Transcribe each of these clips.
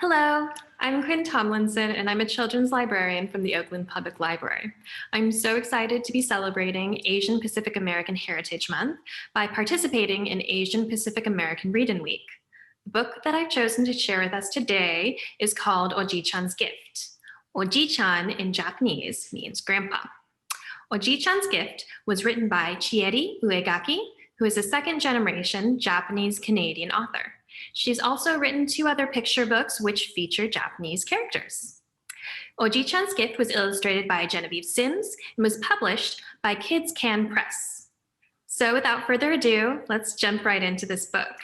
Hello, I'm Quinn Tomlinson, and I'm a children's librarian from the Oakland Public Library. I'm so excited to be celebrating Asian Pacific American Heritage Month by participating in Asian Pacific American Reading Week. The book that I've chosen to share with us today is called Ojiichan's Gift. Ojiichan in Japanese means grandpa. Ojiichan's Gift was written by Chieri Uegaki, who is a second-generation Japanese-Canadian author. She's also written 2 other picture books which feature Japanese characters. Ojiichan's Gift was illustrated by Genevieve Sims and was published by Kids Can Press. So without further ado, let's jump right into this book.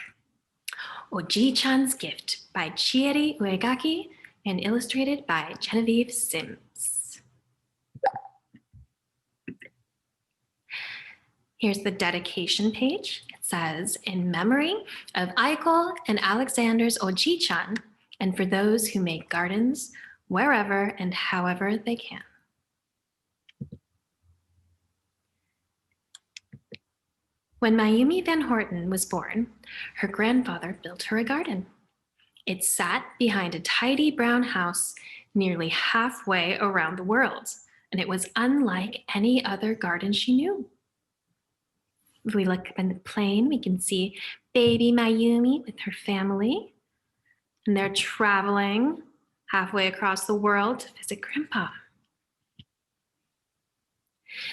Ojiichan's Gift by Chieri Uegaki and illustrated by Genevieve Sims. Here's the dedication page. It says, in memory of Aiko and Alexander's Ojiichan, and for those who make gardens wherever and however they can. When Mayumi Van Horten was born, her grandfather built her a garden. It sat behind a tidy brown house nearly halfway around the world, and it was unlike any other garden she knew. If we look up in the plane, we can see baby Mayumi with her family, and they're traveling halfway across the world to visit Grandpa.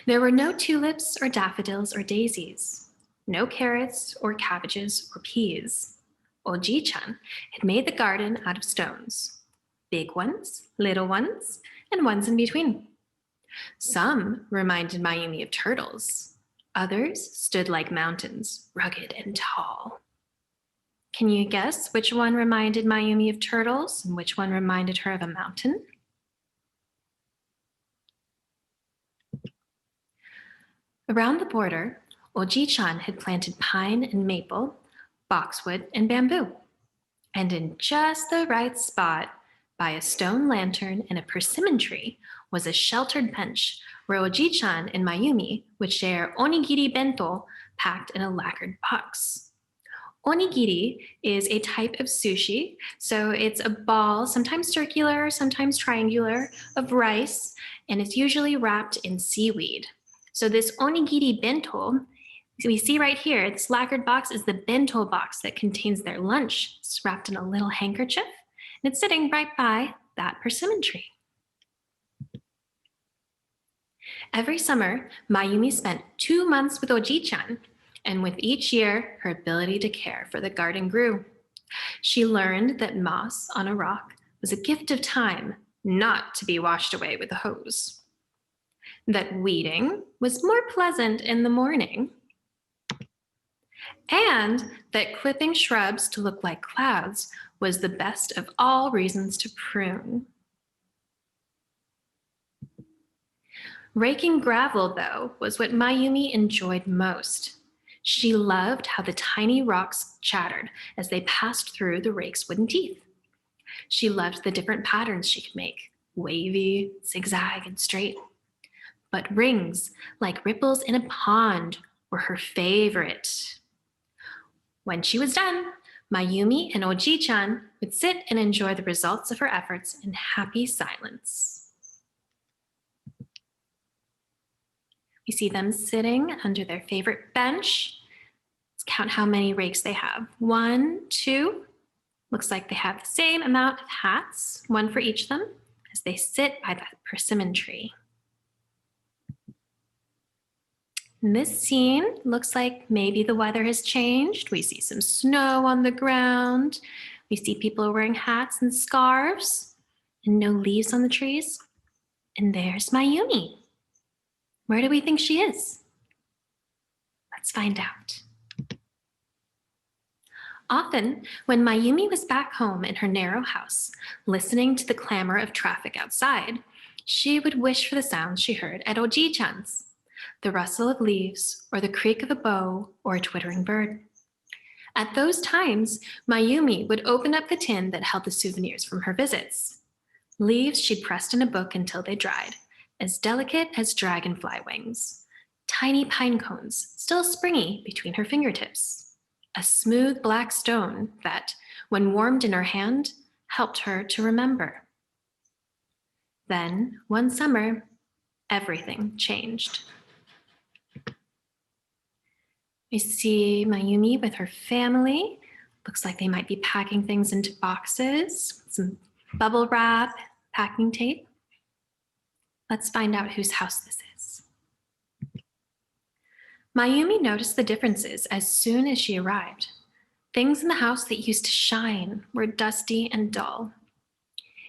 There were no tulips or daffodils or daisies, no carrots or cabbages or peas. Ojiichan had made the garden out of stones, big ones, little ones, and ones in between. Some reminded Mayumi of turtles. Others stood like mountains, rugged and tall. Can you guess which one reminded Mayumi of turtles and which one reminded her of a mountain? Around the border, Ojiichan had planted pine and maple, boxwood and bamboo. And in just the right spot, by a stone lantern and a persimmon tree, was a sheltered bench where Ojiichan and Mayumi would share onigiri bento packed in a lacquered box. Onigiri is a type of sushi, so it's a ball, sometimes circular, sometimes triangular, of rice, and it's usually wrapped in seaweed. So this onigiri bento, we see right here, this lacquered box is the bento box that contains their lunch. It's wrapped in a little handkerchief, and it's sitting right by that persimmon tree. Every summer, Mayumi spent 2 months with Ojiichan, and with each year, her ability to care for the garden grew. She learned that moss on a rock was a gift of time, not to be washed away with a hose. That weeding was more pleasant in the morning, and that clipping shrubs to look like clouds was the best of all reasons to prune. Raking gravel, though, was what Mayumi enjoyed most. She loved how the tiny rocks chattered as they passed through the rake's wooden teeth. She loved the different patterns she could make, wavy, zigzag, and straight. But rings, like ripples in a pond, were her favorite. When she was done, Mayumi and Ojiichan would sit and enjoy the results of her efforts in happy silence. We see them sitting under their favorite bench. Let's count how many rakes they have. 1, 2. Looks like they have the same amount of hats, one for each of them, as they sit by that persimmon tree. In this scene, looks like maybe the weather has changed. We see some snow on the ground. We see people wearing hats and scarves and no leaves on the trees. And there's Mayumi. Where do we think she is? Let's find out. Often, when Mayumi was back home in her narrow house, listening to the clamor of traffic outside, she would wish for the sounds she heard at Ojiichan's, the rustle of leaves, or the creak of a bow, or a twittering bird. At those times, Mayumi would open up the tin that held the souvenirs from her visits. Leaves she'd pressed in a book until they dried, as delicate as dragonfly wings, tiny pine cones still springy between her fingertips, a smooth black stone that, when warmed in her hand, helped her to remember. Then, one summer, everything changed. We see Mayumi with her family. Looks like they might be packing things into boxes, some bubble wrap, packing tape. Let's find out whose house this is. Mayumi noticed the differences as soon as she arrived. Things in the house that used to shine were dusty and dull.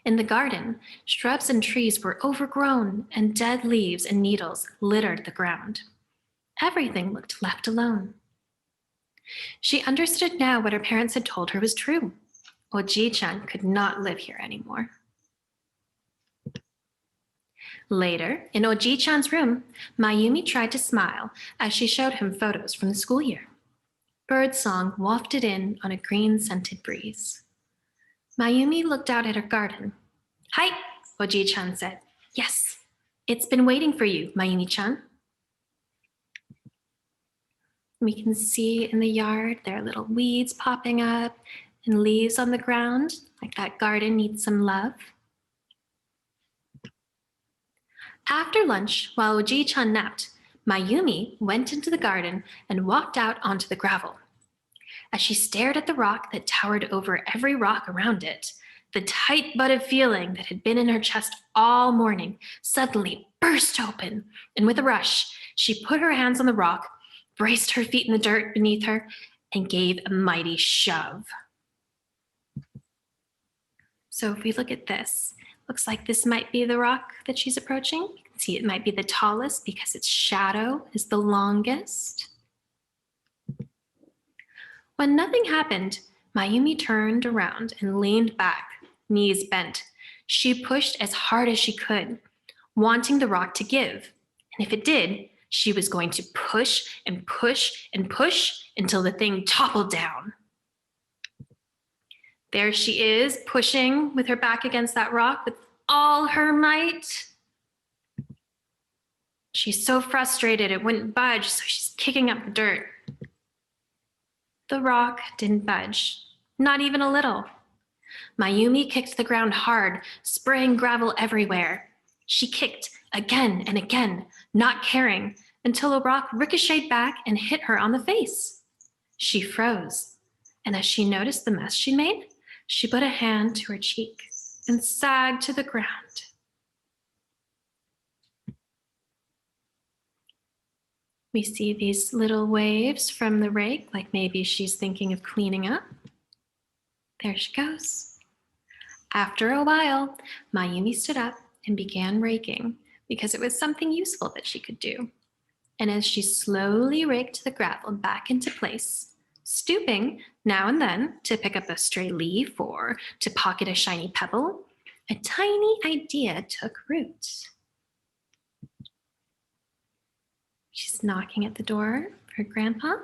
In the garden, shrubs and trees were overgrown, and dead leaves and needles littered the ground. Everything looked left alone. She understood now what her parents had told her was true. Ojiichan could not live here anymore. Later, in Ojiichan's room, Mayumi tried to smile as she showed him photos from the school year. Birdsong wafted in on a green-scented breeze. Mayumi looked out at her garden. "Hi," Ojiichan said. "Yes, it's been waiting for you, Mayumi-chan." We can see in the yard there are little weeds popping up and leaves on the ground, like that garden needs some love. After lunch, while Ojiichan napped, Mayumi went into the garden and walked out onto the gravel. As she stared at the rock that towered over every rock around it, the tight-butted feeling that had been in her chest all morning suddenly burst open, and with a rush, she put her hands on the rock, braced her feet in the dirt beneath her, and gave a mighty shove. So if we look at this, looks like this might be the rock that she's approaching. You can see it might be the tallest because its shadow is the longest. When nothing happened, Mayumi turned around and leaned back, knees bent. She pushed as hard as she could, wanting the rock to give. And if it did, she was going to push and push and push until the thing toppled down. There she is, pushing with her back against that rock with all her might. She's so frustrated it wouldn't budge, so she's kicking up the dirt. The rock didn't budge, not even a little. Mayumi kicked the ground hard, spraying gravel everywhere. She kicked again and again, not caring, until a rock ricocheted back and hit her on the face. She froze, and as she noticed the mess she'd made, she put a hand to her cheek and sagged to the ground. We see these little waves from the rake, like maybe she's thinking of cleaning up. There she goes. After a while, Mayumi stood up and began raking because it was something useful that she could do. And as she slowly raked the gravel back into place, stooping now and then to pick up a stray leaf or to pocket a shiny pebble, a tiny idea took root. She's knocking at the door for her grandpa.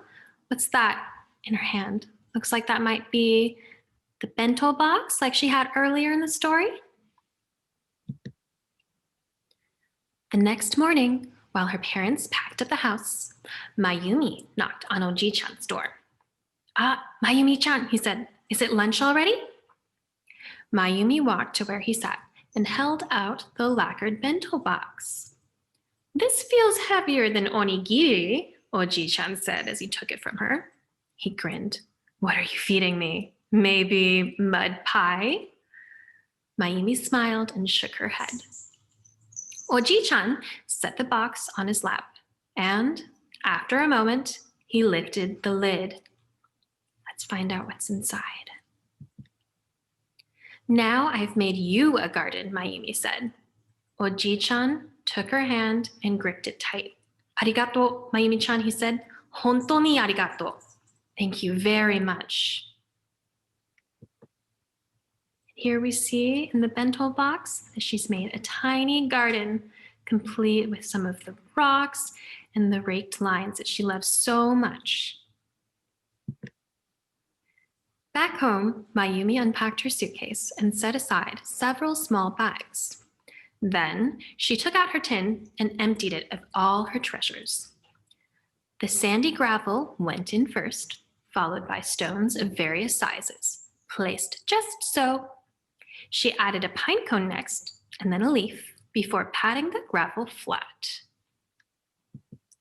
What's that in her hand? Looks like that might be the bento box like she had earlier in the story. The next morning, while her parents packed up the house, Mayumi knocked on Ojiichan's door. Mayumi-chan, he said, is it lunch already? Mayumi walked to where he sat and held out the lacquered bento box. This feels heavier than onigiri, Ojiichan said as he took it from her. He grinned. What are you feeding me? Maybe mud pie? Mayumi smiled and shook her head. Ojiichan set the box on his lap, and after a moment, he lifted the lid. Let's find out what's inside. Now I've made you a garden, Mayumi said. Ojiichan took her hand and gripped it tight. Arigato, Mayumi-chan, he said. Hontou ni arigato. Thank you very much. Here we see in the bento box that she's made a tiny garden, complete with some of the rocks and the raked lines that she loves so much. Back home, Mayumi unpacked her suitcase and set aside several small bags. Then she took out her tin and emptied it of all her treasures. The sandy gravel went in first, followed by stones of various sizes, placed just so. She added a pine cone next, and then a leaf, before patting the gravel flat.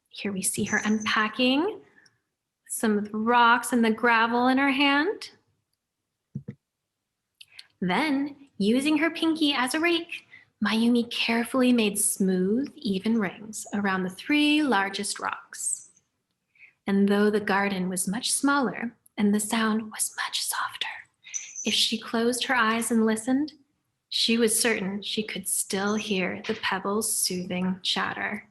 Here we see her unpacking some of the rocks and the gravel in her hand. Then, using her pinky as a rake, Mayumi carefully made smooth, even rings around the 3 largest rocks. And though the garden was much smaller and the sound was much softer, if she closed her eyes and listened, she was certain she could still hear the pebbles' soothing chatter.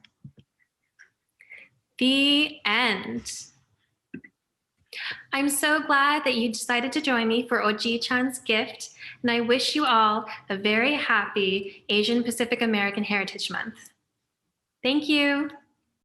The end. I'm so glad that you decided to join me for Ojiichan's gift, and I wish you all a very happy Asian Pacific American Heritage Month. Thank you.